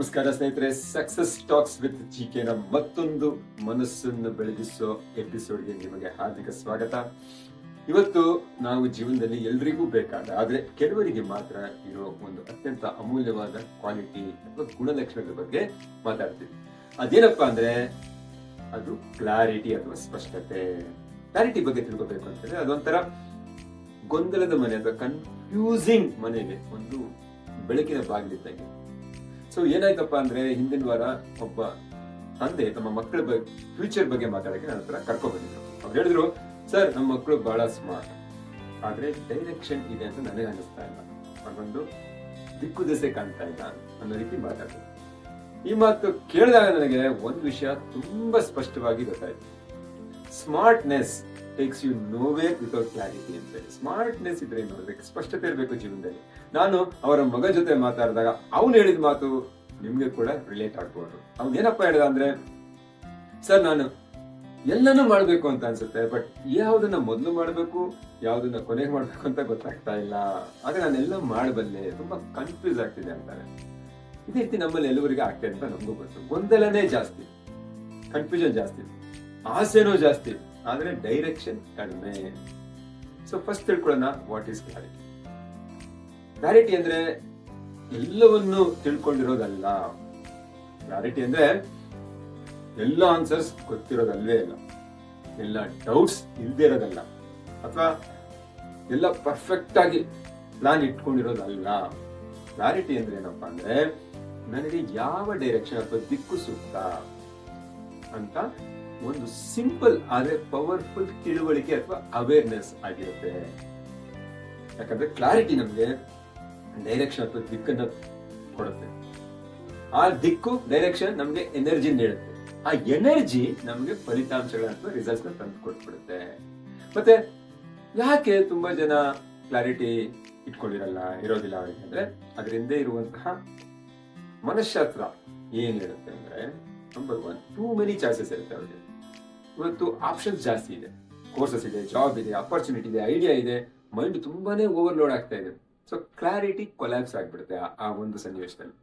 ನಮಸ್ಕಾರ ಸ್ನೇಹಿತರೆ, success talks with ಜಿಕೆನ ಮತ್ತೊಂದು ಮನಸ್ಸನ್ನು ಬೆಳಗಿಸೋ ಎಪಿಸೋಡ್ಗೆ ನಿಮಗೆ ಹಾರ್ದಿಕ ಸ್ವಾಗತ. ಇವತ್ತು ನಾವು ಜೀವನದಲ್ಲಿ ಎಲ್ರಿಗೂ ಬೇಕಾದ ಆದ್ರೆ ಕೆಲವರಿಗೆ ಮಾತ್ರ ಇರೋ ಒಂದು ಅತ್ಯಂತ ಅಮೂಲ್ಯವಾದ ಕ್ವಾಲಿಟಿ ಅಥವಾ ಗುಣಲಕ್ಷಣಗಳ ಬಗ್ಗೆ ಮಾತಾಡ್ತೀವಿ. ಅದೇನಪ್ಪಾ ಅಂದ್ರೆ ಅದು ಕ್ಲಾರಿಟಿ ಅಥವಾ ಸ್ಪಷ್ಟತೆ. ಕ್ಲಾರಿಟಿ ಬಗ್ಗೆ ತಿಳ್ಕೋಬೇಕು ಅಂತಂದ್ರೆ ಅದೊಂಥರ ಗೊಂದಲದ ಮನೆ ಅಥವಾ ಕನ್ಫ್ಯೂಸಿಂಗ್ ಮನೆಗೆ ಒಂದು ಬೆಳಕಿನ ಬಾಗಿಲಿದ್ದಂಗೆ. ಸೊ ಏನಾಯ್ತಪ್ಪ ಅಂದ್ರೆ ಹಿಂದಿನ ವಾರ ಒಬ್ಬ ತಂದೆ ತಮ್ಮ ಮಕ್ಕಳ ಫ್ಯೂಚರ್ ಬಗ್ಗೆ ಮಾತಾಡಕ್ಕೆ ನನ್ನ ಹತ್ರ ಕರ್ಕೊ ಬಂದಿದ್ರು. ಅವ್ರು ಹೇಳಿದ್ರು, ಸರ್ ನಮ್ಮ ಮಕ್ಕಳು ಬಹಳ ಸ್ಮಾರ್ಟ್, ಆದ್ರೆ ಡೈರೆಕ್ಷನ್ ಇದೆ ಅಂತ ನನಗೆ ಅನಿಸ್ತಾ ಇಲ್ಲ, ಅವ್ರಿಗೊಂದು ದಿಕ್ಕು ದೆಸೆ ಕಾಣ್ತಾ ಇಲ್ಲ ಅನ್ನೋ ರೀತಿ ಮಾತಾಡಿದ್ರು. ಈ ಮಾತು ಕೇಳಿದಾಗ ನನಗೆ ಒಂದು ವಿಷಯ ತುಂಬಾ ಸ್ಪಷ್ಟವಾಗಿ ಗೊತ್ತಾಯ್ತು. Smartness takes you nowhere without clarity ಅಂತ ಹೇಳಿ. ಸ್ಮಾರ್ಟ್ನೆಸ್ ಇದ್ರೆ ಏನು ನೋಡ್ಬೇಕು, ಸ್ಪಷ್ಟತೆ ಇರಬೇಕು ಜೀವನದಲ್ಲಿ. ನಾನು ಅವರ ಮಗ ಜೊತೆ ಮಾತಾಡಿದಾಗ ಅವನು ಹೇಳಿದ ಮಾತು ನಿಮ್ಗೆ ಕೂಡ ರಿಲೇಟ್ ಆಗ್ಬೋದು. ಅವ್ನು ಏನಪ್ಪ ಹೇಳಿದ ಅಂದ್ರೆ, ಸರ್ ನಾನು ಎಲ್ಲನೂ ಮಾಡ್ಬೇಕು ಅಂತ ಅನ್ಸುತ್ತೆ, ಬಟ್ ಯಾವ್ದನ್ನ ಮೊದಲು ಮಾಡ್ಬೇಕು ಯಾವ್ದನ್ನ ಕೊನೆಗೆ ಮಾಡ್ಬೇಕು ಅಂತ ಗೊತ್ತಾಗ್ತಾ ಇಲ್ಲ, ಆದ್ರೆ ನಾನೆಲ್ಲ ಮಾಡಬಲ್ಲೆ, ತುಂಬಾ ಕನ್ಫ್ಯೂಸ್ ಆಗ್ತಿದೆ ಅಂತಾರೆ. ಇದೇ ರೀತಿ ನಮ್ಮಲ್ಲಿ ಎಲ್ಲವರಿಗೆ ಆಗ್ತದೆ ಅಂತ ನಮಗೂ ಗೊತ್ತು. ಗೊಂದಲನೇ ಜಾಸ್ತಿ, ಕನ್ಫ್ಯೂಷನ್ ಜಾಸ್ತಿ, ಆಸೆನೂ ಜಾಸ್ತಿ, ಆದ್ರೆ ಡೈರೆಕ್ಷನ್ ಕಡಿಮೆ. ಸೊ ಫಸ್ಟ್ ತಿಳ್ಕೊಳ್ಳೋಣ, ವಾಟ್ ಈಸ್ ಕ್ಲಾರಿಟಿ. ಕ್ಲಾರಿಟಿ ಅಂದ್ರೆ ಎಲ್ಲವನ್ನು ತಿಳ್ಕೊಂಡಿರೋದಲ್ಲ. ಕ್ಲಾರಿಟಿ ಅಂದ್ರೆ ಎಲ್ಲ ಆನ್ಸರ್ಸ್ ಗೊತ್ತಿರೋದಲ್ವೇ ಇಲ್ಲ, ಎಲ್ಲ ಡೌಟ್ಸ್ ಇಲ್ದೇ ಇರೋದಲ್ಲ, ಅಥವಾ ಎಲ್ಲ ಪರ್ಫೆಕ್ಟ್ ಆಗಿ ಪ್ಲಾನ್ ಇಟ್ಕೊಂಡಿರೋದಲ್ಲ. ಕ್ಲಾರಿಟಿ ಅಂದ್ರೆ ಏನಪ್ಪಾ ಅಂದ್ರೆ ನನಗೆ ಯಾವ ಡೈರೆಕ್ಷನ್ ಅಥವಾ ದಿಕ್ಕು ಸೂಕ್ತ ಅಂತ ಒಂದು ಸಿಂಪಲ್ ಆದ್ರೆ ಪವರ್ಫುಲ್ ತಿಳುವಳಿಕೆ ಅಥವಾ ಅವೇರ್ನೆಸ್ ಆಗಿರುತ್ತೆ. ಯಾಕಂದ್ರೆ ಕ್ಲಾರಿಟಿ ನಮ್ಗೆ ಡೈರೆಕ್ಷನ್ ಅಥವಾ ದಿಕ್ಕನ್ನ ಕೊಡುತ್ತೆ. ಆ ದಿಕ್ಕು ಡೈರೆಕ್ಷನ್ ನಮ್ಗೆ ಎನರ್ಜಿ ನೀಡುತ್ತೆ. ಆ ಎನರ್ಜಿ ನಮ್ಗೆ ಫಲಿತಾಂಶಗಳ ಅಥವಾ ರಿಸಲ್ಟ್ಸ್ ನ ತಂದು ಕೊಟ್ಬಿಡುತ್ತೆ. ಮತ್ತೆ ಯಾಕೆ ತುಂಬಾ ಜನ ಕ್ಲಾರಿಟಿ ಇರೋದಿಲ್ಲ ಅವರಿಗೆ ಅಂದ್ರೆ ಅದ್ರ ಹಿಂದೆ ಇರುವಂತಹ ಮನಃಶಾಸ್ತ್ರ ಏನ್ ಹೇಳುತ್ತೆ ಅಂದ್ರೆ, number one, too many choices ಇರುತ್ತೆ ಅವರಿಗೆ. ಇವತ್ತು ಆಪ್ಷನ್ಸ್ ಜಾಸ್ತಿ ಇದೆ, ಕೋರ್ಸಸ್ ಇದೆ, ಜಾಬ್ ಇದೆ, ಅಪರ್ಚುನಿಟಿ ಇದೆ, ಐಡಿಯಾ ಇದೆ, ಮೈಂಡ್ ತುಂಬಾನೇ ಓವರ್ಲೋಡ್ ಆಗ್ತಾ ಇದೆ. ಸೊ ಕ್ಲಾರಿಟಿ ಕೊಲ್ಯಾಪ್ಸ್ ಆಗ್ಬಿಡುತ್ತೆ ಆ ಒಂದು ಸನ್ನಿವೇಶದಲ್ಲಿ.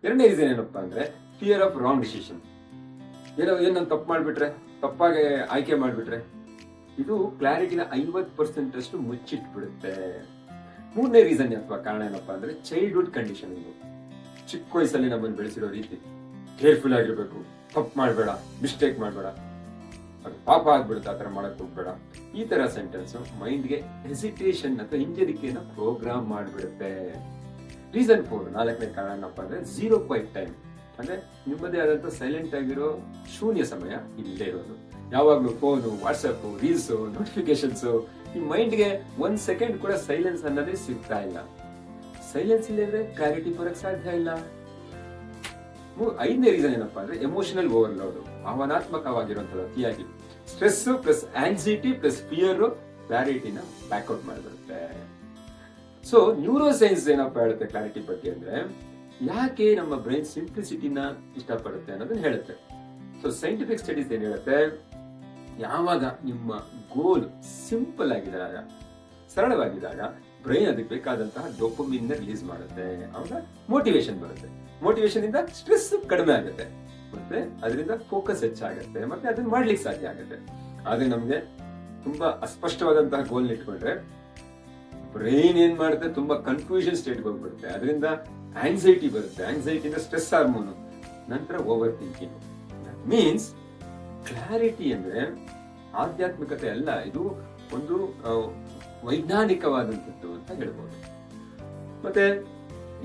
ಎರಡನೇ ರೀಸನ್ ಏನಪ್ಪಾ ಅಂದ್ರೆ ಫಿಯರ್ ಆಫ್ ರಾಂಗ್ ಡಿಸಿಷನ್. ನಾನು ತಪ್ಪು ಮಾಡ್ಬಿಟ್ರೆ, ತಪ್ಪಾಗಿ ಆಯ್ಕೆ ಮಾಡ್ಬಿಟ್ರೆ, ಇದು ಕ್ಲಾರಿಟಿನ 50% ಅಷ್ಟು ಮುಚ್ಚಿಟ್ಬಿಡುತ್ತೆ. ಮೂರನೇ ರೀಸನ್ ಅಥವಾ ಕಾರಣ ಏನಪ್ಪಾ ಅಂದ್ರೆ ಚೈಲ್ಡ್ಹುಡ್ ಕಂಡೀಷನ್. ಇದು ಚಿಕ್ಕ ವಯಸ್ಸಲ್ಲಿ ನಮ್ಮನ್ನು ಬೆಳೆಸಿರೋ ರೀತಿ, ಕೇರ್ಫುಲ್ ಆಗಿರ್ಬೇಕು, ತಪ್ಪು ಮಾಡ್ಬೇಡ, ಮಿಸ್ಟೇಕ್ ಮಾಡ್ಬೇಡ, ಅದು ಪಾಪ ಆಗ್ಬಿಡುತ್ತೆ, ಆತರ ಮಾಡಕ್ ಹೋಗ್ಬೇಡ, ಈ ತರ ಸೆಂಟೆನ್ಸ್ ಮೈಂಡ್ಗೆ ಹೆಸಿಟೇಷನ್ ಅಥವಾ ಹಿಂಜರಿಕೆಯನ್ನ ಪ್ರೋಗ್ರಾಮ್ ಮಾಡ್ಬಿಡುತ್ತೆ. ರೀಸನ್ 4, ನಾಲ್ಕನೇ ಕಾರಣ ಏನಪ್ಪಾ ಅಂದ್ರೆ ಝೀರೋ ಕ್ವೈಟ್ ಟೈಮ್. ಅಂದ್ರೆ ನಿಮ್ಮದೇ ಆದಂತ ಸೈಲೆಂಟ್ ಆಗಿರೋ ಶೂನ್ಯ ಸಮಯ ಇಲ್ಲೇ ಇರೋದು. ಯಾವಾಗ್ಲೂ ಫೋನು, ವಾಟ್ಸಪ್, ರೀಲ್ಸ್, ನೋಟಿಫಿಕೇಶನ್ಸ್, ಈ ಮೈಂಡ್ಗೆ 1 ಸೆಕೆಂಡ್ ಕೂಡ ಸೈಲೆನ್ಸ್ ಅನ್ನೋದೇ ಸಿಗ್ತಾ ಇಲ್ಲ. ಸೈಲೆನ್ಸ್ ಇಲ್ಲದ್ರೆ ಕ್ಲಾರಿಟಿ ಬರಕ್ ಸಾಧ್ಯ ಇಲ್ಲ. ಐದನೇ ರೀಸನ್ ಏನಪ್ಪಾ ಅಂದ್ರೆ ಎಮೋಷನಲ್ ಓವರ್ಲೋಡ್. ಭಾವನಾತ್ಮಕವಾಗಿರುವಂತಹ ಅತಿಯಾಗಿ stress plus anxiety plus fear ಕ್ಲಾರಿಟಿನ ಬ್ಯಾಕ್ಔಟ್ ಮಾಡಿಬಿಡುತ್ತೆ. ಸೊ ನ್ಯೂರೋ ಸೈನ್ಸ್ ಏನಪ್ಪಾ ಹೇಳುತ್ತೆ ಕ್ಲಾರಿಟಿ ಬಗ್ಗೆ ಅಂದ್ರೆ, ಯಾಕೆ ನಮ್ಮ ಬ್ರೈನ್ ಸಿಂಪ್ಲಿಸಿಟಿನ ಇಷ್ಟಪಡುತ್ತೆ ಅನ್ನೋದನ್ನ ಹೇಳುತ್ತೆ. ಸೊ ಸೈಂಟಿಫಿಕ್ ಸ್ಟಡೀಸ್ ಏನ್ ಹೇಳುತ್ತೆ, ಯಾವಾಗ ನಿಮ್ಮ ಗೋಲ್ ಸಿಂಪಲ್ ಆಗಿದಾಗ, ಸರಳವಾಗಿದ್ದಾಗ, ಬ್ರೈನ್ ಅದಕ್ಕೆ ಬೇಕಾದಂತಹ ಡೋಪಮಿನ್ ರಿಲೀಸ್ ಮಾಡುತ್ತೆ. ಅವಾಗ ಮೋಟಿವೇಶನ್ ಬರುತ್ತೆ. ಮೋಟಿವೇಶನ್ ಇಂದ ಸ್ಟ್ರೆಸ್ ಕಡಿಮೆ ಆಗುತ್ತೆ, ಮತ್ತೆ ಅದರಿಂದ ಫೋಕಸ್ ಹೆಚ್ಚಾಗುತ್ತೆ, ಮತ್ತೆ ಅದನ್ನ ಮಾಡ್ಲಿಕ್ಕೆ ಸಾಧ್ಯ ಆಗುತ್ತೆ. ಆದ್ರೆ ನಮ್ಗೆ ತುಂಬಾ ಅಸ್ಪಷ್ಟವಾದಂತಹ ಗೋಲ್ ಇಟ್ಕೊಂಡ್ರೆ ಬ್ರೈನ್ ಏನ್ ಮಾಡುತ್ತೆ, ತುಂಬಾ ಕನ್ಫ್ಯೂಷನ್ ಸ್ಟೇಟ್ ಹೋಗ್ಬಿಡುತ್ತೆ. ಅದರಿಂದ ಆಂಗ್ಸೈಟಿ ಬರುತ್ತೆ, ಆಂಗ್ಸೈಟಿಯಿಂದ ಸ್ಟ್ರೆಸ್ ಹಾರ್ಮೋನ್, ನಂತರ ಓವರ್ ಥಿಂಕಿಂಗ್. ಮೀನ್ಸ್ ಕ್ಲಾರಿಟಿ ಅಂದ್ರೆ ಆಧ್ಯಾತ್ಮಿಕತೆ ಅಲ್ಲ, ಇದು ಒಂದು ವೈಜ್ಞಾನಿಕವಾದಂಥದ್ದು ಅಂತ ಹೇಳ್ಬೋದು. ಮತ್ತೆ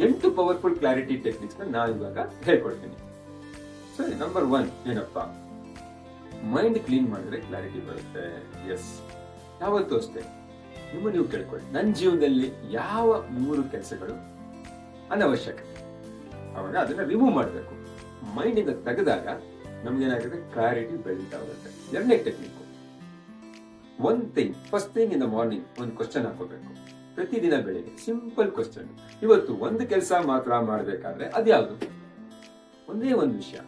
8 ಪವರ್ಫುಲ್ ಕ್ಲಾರಿಟಿ ಟೆಕ್ನಿಕ್ಸ್ ನಾನು ಇವಾಗ ಹೇಳ್ಕೊಡ್ತೀನಿ. ಸರಿ, ನಂಬರ್ 1 ಏನಪ್ಪಾ, ಮೈಂಡ್ ಕ್ಲೀನ್ ಮಾಡಿದ್ರೆ ಕ್ಲಾರಿಟಿ ಬರುತ್ತೆ. ಎಸ್, ಯಾವತ್ತೂ ಅಷ್ಟೇ ನೀವು ಕೇಳ್ಕೊಳ್ಳಿ, ನನ್ನ ಜೀವನದಲ್ಲಿ ಯಾವ 3 ಕೆಲಸಗಳು ಅನವಶ್ಯಕ, ಅವಾಗ ಅದನ್ನ ರಿಮೂವ್ ಮಾಡಬೇಕು. ಮೈಂಡ್ ಇಂದ ತೆಗೆದಾಗ ನಮ್ಗೇನಾಗುತ್ತೆ, ಕ್ಲಾರಿಟಿ ಬೆಳೀತಾ ಹೋಗುತ್ತೆ. ಎರಡನೇ technique, first thing in the morning ಒಂದು ಕ್ವಶನ್ ಹಾಕೋಬೇಕು. ಪ್ರತಿದಿನ ಬೆಳಿಗ್ಗೆ ಸಿಂಪಲ್ ಕ್ವಶನ್, ಇವತ್ತು ಒಂದು ಕೆಲಸ ಮಾತ್ರ ಮಾಡಬೇಕಾದ್ರೆ ಅದ್ಯಾವುದು, ಒಂದೇ ಒಂದು ವಿಷಯ.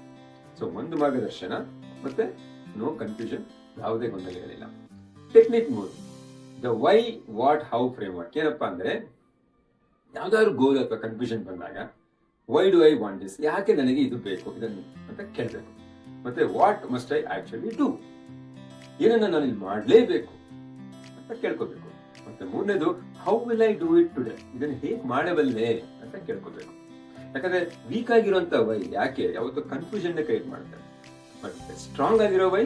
ಸೊ ಒಂದು ಮಾರ್ಗದರ್ಶನ, ಮತ್ತೆ ನೋ ಕನ್ಫ್ಯೂಷನ್, ಯಾವುದೇ ಗೊಂದಲಗಳಿಲ್ಲ. Technique 3, the why what how framework. ಏನಪ್ಪಾ ಅಂದ್ರೆ ಯಾವ್ದಾದ್ರು ಗೋಲ್ ಅಥವಾ ಕನ್ಫ್ಯೂಷನ್ ಬಂದಾಗ why do I want this, ಯಾಕೆ ನನಗೆ ಇದು ಬೇಕು ಇದನ್ನು ಅಂತ ಕೇಳಬೇಕು. ಮತ್ತೆ what must I actually do, ಏನನ್ನ ನಾನು ಇಲ್ಲಿ ಮಾಡಲೇಬೇಕು ಅಂತ ಕೇಳ್ಕೋಬೇಕು. ಮತ್ತೆ ಮೂರನೇದು how will I do it today, ಇದನ್ನು ಹೇಗೆ ಮಾಡಬಲ್ಲೆ ಅಂತ ಕೇಳ್ಕೋಬೇಕು. ಯಾಕಂದ್ರೆ ವೀಕ್ ಆಗಿರುವಂತ ವೈ ಯಾಕೆ ಯಾವತ್ತು ಕನ್ಫ್ಯೂಷನ್ ಕ್ರಿಯೇಟ್ ಮಾಡ್ತಾರೆ, ಮತ್ತೆ ಸ್ಟ್ರಾಂಗ್ ಆಗಿರೋ ವೈ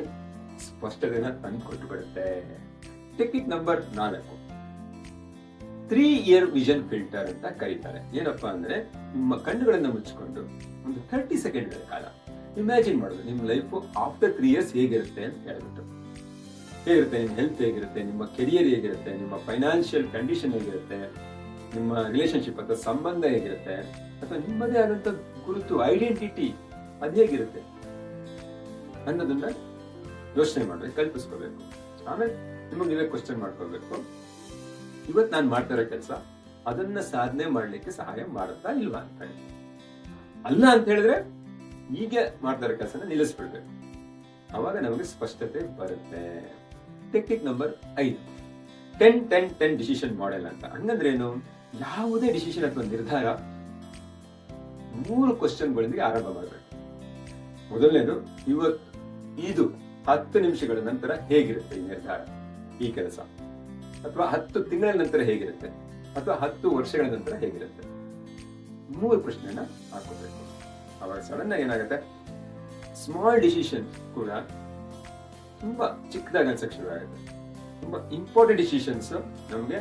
ಸ್ಪಷ್ಟತೆನ ತಂದು ಕೊಟ್ಟು ಬಿಡುತ್ತೆ. Technique number 4, 3-year vision filter ಅಂತ ಕರೀತಾರೆ. ಏನಪ್ಪಾ ಅಂದ್ರೆ ನಿಮ್ಮ ಕಣ್ಣುಗಳನ್ನ ಮುಚ್ಚಿಕೊಂಡು ಒಂದು 30 ಸೆಕೆಂಡ್ಗಳ ಕಾಲ ಇಮ್ಯಾಜಿನ್ ಮಾಡೋದು ನಿಮ್ಮ ಲೈಫ್ ಆಫ್ಟರ್ 3 years ಹೇಗಿರುತ್ತೆ ಅಂತ ಹೇಳ್ಬಿಟ್ಟು. ಹೇಗಿರುತ್ತೆ ನಿಮ್ಮ ಹೆಲ್ತ್, ಹೇಗಿರುತ್ತೆ ನಿಮ್ಮ ಕೆರಿಯರ್, ಹೇಗಿರುತ್ತೆ ನಿಮ್ಮ ಫೈನಾನ್ಷಿಯಲ್ ಕಂಡೀಷನ್, ಹೇಗಿರುತ್ತೆ ನಿಮ್ಮ ರಿಲೇಶನ್ಶಿಪ್ ಅಥವಾ ಸಂಬಂಧ ಹೇಗಿರುತ್ತೆ, ಅಥವಾ ನಿಮ್ಮದೇ ಆದಂತ ಗುರುತು ಐಡೆಂಟಿಟಿ ಅದು ಹೇಗಿರುತ್ತೆ ಅನ್ನೋದನ್ನ ಯೋಚನೆ ಮಾಡ್ಬೇಕು, ಕಲ್ಪಿಸ್ಕೋಬೇಕು. ಆಮೇಲೆ ನಿಮಗೆ ನೀವೇ ಕ್ವಶನ್ ಮಾಡ್ಕೋಬೇಕು, ಇವತ್ತು ನಾನು ಮಾಡ್ತಾ ಇರೋ ಕೆಲಸ ಅದನ್ನ ಸಾಧನೆ ಮಾಡ್ಲಿಕ್ಕೆ ಸಹಾಯ ಮಾಡುತ್ತಾ ಇಲ್ವಾ ಅಂತ ಹೇಳಿ. ಅಲ್ಲ ಅಂತ ಹೇಳಿದ್ರೆ ಈಗ ಮಾಡ್ತಾ ಇರೋ ಕೆಲಸನ ನಿಲ್ಲಿಸ್ಬಿಡ್ಬೇಕು. ಅವಾಗ ನಮಗೆ ಸ್ಪಷ್ಟತೆ ಬರುತ್ತೆ. ಟೆಕ್ನಿಕ್ ನಂಬರ್ 5, 10-10-10 ಡಿಸಿಷನ್ ಮಾಡೆಲ್ ಅಂತ. ಹಂಗಂದ್ರೆ ಏನು, ಯಾವುದೇ ಡಿಸಿಷನ್ ಅಥವಾ ನಿರ್ಧಾರ 3 ಕ್ವಶನ್ಗಳೊಂದಿಗೆ ಆರಂಭ ಮಾಡಬೇಕು. ಮೊದಲನೇದು, ಇದು 10 ನಿಮಿಷಗಳ ನಂತರ ಹೇಗಿರುತ್ತೆ ಈ ನಿರ್ಧಾರ, ಈ ಕೆಲಸ, ಅಥವಾ 10 ತಿಂಗಳ ನಂತರ ಹೇಗಿರುತ್ತೆ, ಅಥವಾ 10 ವರ್ಷಗಳ ನಂತರ ಹೇಗಿರುತ್ತೆ. 3 ಪ್ರಶ್ನೆನ ಹಾಕೋಬೇಕು. ಅವಾಗ ಸಡನ್ ಆಗಿ ಏನಾಗುತ್ತೆ, ಸ್ಮಾಲ್ ಡಿಸಿಷನ್ ಕೂಡ ತುಂಬಾ ಚಿಕ್ಕದಾಗಿ ಅನ್ಸಕ್ ಶುರು ಆಗುತ್ತೆ. ತುಂಬಾ ಇಂಪಾರ್ಟೆಂಟ್ ಡಿಸಿಷನ್ಸ್ ನಮ್ಗೆ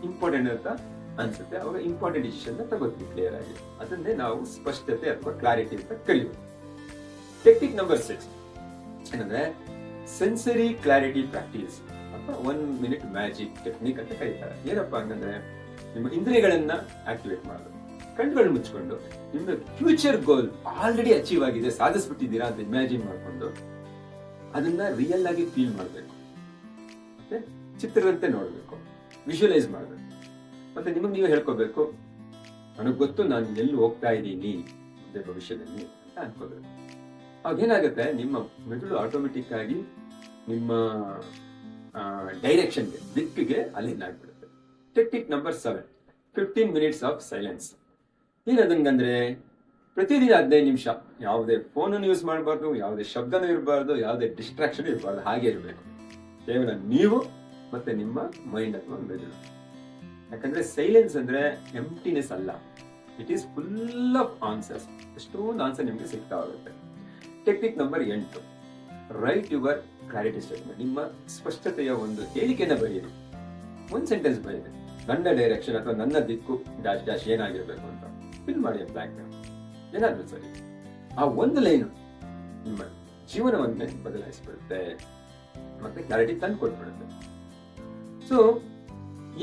ಇಂಪಾರ್ಟೆಂಟ್ ಅಂತ ಅನ್ಸುತ್ತೆ. ಅವಾಗ ಇಂಪಾರ್ಟೆಂಟ್ ಡಿಸಿಷನ್ ತಗೋತೀವಿ ಕ್ಲಿಯರ್ ಆಗಿ. ಅದನ್ನೇ ನಾವು ಸ್ಪಷ್ಟತೆ ಅಥವಾ ಕ್ಲಾರಿಟಿ ಅಂತ ಕರೆಯುವುದು. ಟೆಕ್ನಿಕ್ ನಂಬರ್ 6 ಏನಂದ್ರೆ ಸೆನ್ಸರಿ ಕ್ಲಾರಿಟಿ ಪ್ರಾಕ್ಟೀಸ್ ಅಥವಾ 1 minute ಮ್ಯಾಜಿಕ್ ಟೆಕ್ನಿಕ್ ಅಂತ ಕರೀತಾರೆ. ಏನಪ್ಪಾ ಹಂಗಂದ್ರೆ ನಿಮ್ಮ ಇಂದ್ರಿಯಗಳನ್ನ ಆಕ್ಟಿವೇಟ್ ಮಾಡೋದು. ಕಣ್ಗಳು ಮುಚ್ಕೊಂಡು ನಿಮ್ಮ ಫ್ಯೂಚರ್ ಗೋಲ್ ಆಲ್ರೆಡಿ ಅಚೀವ್ ಆಗಿದೆ, ಸಾಧಿಸ್ಬಿಟ್ಟಿದ್ದೀರಾ ಅಂತ ಇಮ್ಯಾಜಿನ್ ಮಾಡ್ಕೊಂಡು ಅದನ್ನ ರಿಯಲ್ ಆಗಿ ಫೀಲ್ ಮಾಡಬೇಕು. ಮತ್ತೆ ಚಿತ್ರದಂತೆ ನೋಡ್ಬೇಕು, ವಿಜುವಲೈಸ್ ಮಾಡಬೇಕು. ಮತ್ತೆ ನಿಮಗೆ ನೀವು ಹೇಳ್ಕೋಬೇಕು, ನನಗೆ ಗೊತ್ತು ನಾನು ಎಲ್ಲಿ ಹೋಗ್ತಾ ಇದ್ದೀನಿ ಮುಂದೆ ಭವಿಷ್ಯದಲ್ಲಿ ಅಂತ ಅನ್ಕೋಬೇಕು. ಅವಾಗೇನಾಗುತ್ತೆ, ನಿಮ್ಮ ಮೆದುಳು ಆಟೋಮೆಟಿಕ್ ಆಗಿ ನಿಮ್ಮ ಡೈರೆಕ್ಷನ್ಗೆ, ದಿಕ್ಕಿಗೆ ಅಲೈನ್ ಆಗ್ಬಿಡುತ್ತೆ. Technique number 7, 15 minutes of silence. ಏನದಂಗಂದ್ರೆ ಪ್ರತಿದಿನ 15 ನಿಮಿಷ ಯಾವುದೇ ಫೋನನ್ನು ಯೂಸ್ ಮಾಡಬಾರ್ದು, ಯಾವುದೇ ಶಬ್ದನೂ ಇರಬಾರ್ದು, ಯಾವುದೇ ಡಿಸ್ಟ್ರಾಕ್ಷನ್ ಇರಬಾರ್ದು. ಹಾಗೆ ಇರಬೇಕು ಕೇವಲ ನೀವು ಮತ್ತೆ ನಿಮ್ಮ ಮೈಂಡ್ ಅಥವಾ ಮೆದುಳು. ಯಾಕಂದ್ರೆ ಸೈಲೆನ್ಸ್ ಅಂದ್ರೆ ಎಂಪ್ಟಿನೆಸ್ ಅಲ್ಲ, it is full of answers. ಎಷ್ಟೊಂದು ಆನ್ಸರ್ ನಿಮ್ಗೆ ಸಿಗ್ತಾ ಹೋಗುತ್ತೆ. Technique number 8, write your clarity statement. ನಿಮ್ಮ ಸ್ಪಷ್ಟತೆಯ ಒಂದು ಹೇಳಿಕೆನ ಬರೆಯಿರಿ. 1 ಸೆಂಟೆನ್ಸ್ ಬರೆಯಿರಿ. ನನ್ನ ಡೈರೆಕ್ಷನ್ ಅಥವಾ ನನ್ನ ದಿಕ್ಕು ಡ್ಯಾಶ್ ಡ್ಯಾಶ್ ಏನಾಗಿರ್ಬೇಕು ಅಂತ ಫಿಲ್ ಮಾಡಿ ಬ್ಲಾಂಕ್. ಏನಾದ್ರು ಸರಿ, ಆ ಒಂದು ಲೈನ್ ನಿಮ್ಮ ಜೀವನವನ್ನೇ ಬದಲಾಯಿಸ್ಬಿಡುತ್ತೆ ಮತ್ತೆ ಕ್ಲಾರಿಟಿ ತಂದು ಕೊಟ್ಬಿಡುತ್ತೆ. ಸೊ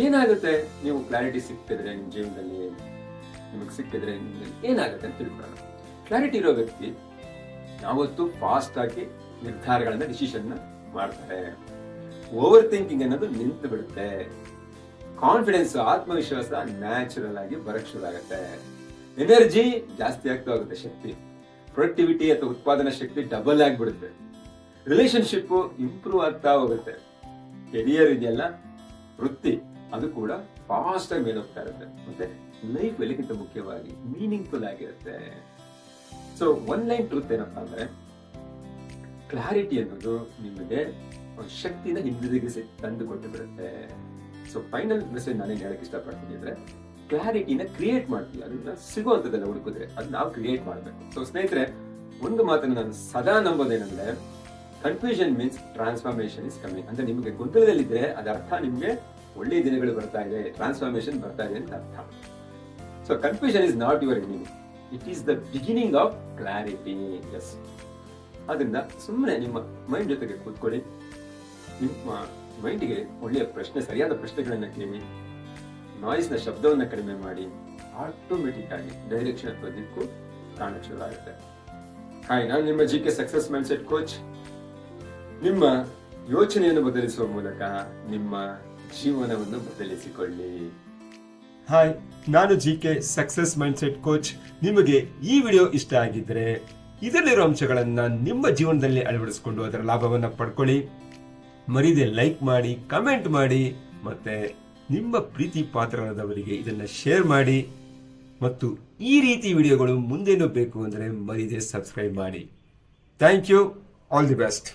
ಏನಾಗುತ್ತೆ, ನೀವು ಕ್ಲಾರಿಟಿ ಸಿಕ್ಕಿದ್ರೆ ನಿಮ್ಮ ಜೀವನದಲ್ಲಿ ನಿಮಗೆ ಸಿಕ್ಕಿದ್ರೆ ಏನಾಗುತ್ತೆ ಅಂತ ತಿಳ್ಕೊಳ್ಳೋಣ. ಕ್ಲಾರಿಟಿ ಇರೋ ವ್ಯಕ್ತಿ ಯಾವತ್ತು ಫಾಸ್ಟ್ ಆಗಿ ನಿರ್ಧಾರಗಳನ್ನ ಡಿಸಿಷನ್ ಮಾಡ್ತಾರೆ. ಓವರ್ ಥಿಂಕಿಂಗ್ ಅನ್ನೋದು ನಿಂತು ಬಿಡುತ್ತೆ. ಕಾನ್ಫಿಡೆನ್ಸ್, ಆತ್ಮವಿಶ್ವಾಸ ನ್ಯಾಚುರಲ್ ಆಗಿ ಬರಕ್ ಶುರು ಆಗುತ್ತೆ. ಎನರ್ಜಿ ಜಾಸ್ತಿ ಆಗ್ತಾ ಹೋಗುತ್ತೆ, ಶಕ್ತಿ, ಪ್ರೊಡಕ್ಟಿವಿಟಿ ಅಥವಾ ಉತ್ಪಾದನಾ ಶಕ್ತಿ ಡಬಲ್ ಆಗಿಬಿಡುತ್ತೆ. ರಿಲೇಶನ್ಶಿಪ್ ಇಂಪ್ರೂವ್ ಆಗ್ತಾ ಹೋಗುತ್ತೆ. ಕೆರಿಯರ್ ಇದೆಯಲ್ಲ, ವೃತ್ತಿ, ಅದು ಕೂಡ ಫಾಸ್ಟ್ ಆಗಿ ಮೇಲೆ ಹೋಗ್ತಾ ಇರುತ್ತೆ. ಮತ್ತೆ ಲೈಫ್ ಎಲ್ಲಕ್ಕಿಂತ ಮುಖ್ಯವಾಗಿ ಮೀನಿಂಗ್ಫುಲ್ ಆಗಿರುತ್ತೆ. ಸೊ 1 ಲೈನ್ ಟ್ರೂತ್ ಏನಪ್ಪಾ ಅಂದ್ರೆ, ಕ್ಲಾರಿಟಿ ಅನ್ನೋದು ನಿಮಗೆ ಒಂದು ಶಕ್ತಿನ ಹಿಂದಿರುಗಿಸಿ ತಂದು ಕೊಟ್ಟು ಬಿಡುತ್ತೆ. ಸೊ ಫೈನಲ್ ಮೆಸೇಜ್ ನಾನೇನು ಹೇಳಕ್ ಇಷ್ಟಪಡ್ತೀನಿ ಅಂದ್ರೆ, ಕ್ಲಾರಿಟಿನ ಕ್ರಿಯೇಟ್ ಮಾಡ್ತೀವಿ, ಅದನ್ನ ಸಿಗುವಂತದೆಲ್ಲ ಹುಡುಕಿದ್ರೆ ಅದು ನಾವು ಕ್ರಿಯೇಟ್ ಮಾಡ್ಬೇಕು. ಸೊ ಸ್ನೇಹಿತರೆ, ಒಂದು ಮಾತನ್ನು ನಾನು ಸದಾ ನಂಬೋದೇನಂದ್ರೆ, confusion means transformation is coming. ಅಂದ್ರೆ ನಿಮಗೆ ಗೊಂದಲದಲ್ಲಿದ್ರೆ ಅದರ ಅರ್ಥ ನಿಮ್ಗೆ ಒಳ್ಳೆಯ ದಿನಗಳು ಬರ್ತಾ ಇದೆ, ಟ್ರಾನ್ಸ್ಫಾರ್ಮೇಶನ್ ಬರ್ತಾ ಇದೆ ಅಂತ ಅರ್ಥ. So confusion is not your enemy, it is the beginning of clarity. Yes, ಅದರಿಂದ ಸುಮ್ಮನೆ ನಿಮ್ಮ ಮೈಂಡ್ ಜೊತೆಗೆ ಕೂತ್ಕೊಳ್ಳಿ, ನಿಮ್ಮ ಮೈಂಡ್ಗೆ ಒಳ್ಳೆಯ ಪ್ರಶ್ನೆ, ಸರಿಯಾದ ಪ್ರಶ್ನೆಗಳನ್ನ ಕೇಳಿ, ನಾಯ್ಸ್ ನ ಶಬ್ದವನ್ನ ಕಡಿಮೆ ಮಾಡಿ, ಆಟೋಮೆಟಿಕ್ ಆಗಿ ಡೈರೆಕ್ಷನ್ ಅಥವಾ ದಿಕ್ಕು ಕಾಣಕ್ಕೆ ಶುರು ಆಗುತ್ತೆ. ಹಾಯ್, ನಾನು ನಿಮ್ಮ GK ಸಕ್ಸಸ್ ಮೈಂಡ್ಸೆಟ್ ಕೋಚ್. ನಿಮ್ಮ ಯೋಚನೆಯನ್ನು ಬದಲಿಸುವ ಮೂಲಕ ನಿಮ್ಮ ಜೀವನವನ್ನು ಬದಲಿಸಿಕೊಳ್ಳಿ. ಹಾಯ್, ನಾನು GK ಸಕ್ಸಸ್ ಮೈಂಡ್ಸೆಟ್ ಕೋಚ್. ನಿಮಗೆ ಈ ವಿಡಿಯೋ ಇಷ್ಟ ಆಗಿದ್ರೆ ಇದರಲ್ಲಿರೋ ಅಂಶಗಳನ್ನ ನಿಮ್ಮ ಜೀವನದಲ್ಲಿ ಅಳವಡಿಸಿಕೊಂಡು ಅದರ ಲಾಭವನ್ನ ಪಡ್ಕೊಳ್ಳಿ. ಮರೀದೆ ಲೈಕ್ ಮಾಡಿ, ಕಮೆಂಟ್ ಮಾಡಿ, ಮತ್ತೆ ನಿಮ್ಮ ಪ್ರೀತಿ ಪಾತ್ರರಾದವರಿಗೆ ಇದನ್ನ ಶೇರ್ ಮಾಡಿ. ಮತ್ತು ಈ ರೀತಿ ವಿಡಿಯೋಗಳು ಮುಂದೇನೂ ಬೇಕು ಅಂದರೆ ಮರೀದೆ ಸಬ್ಸ್ಕ್ರೈಬ್ ಮಾಡಿ. Thank you. All the best.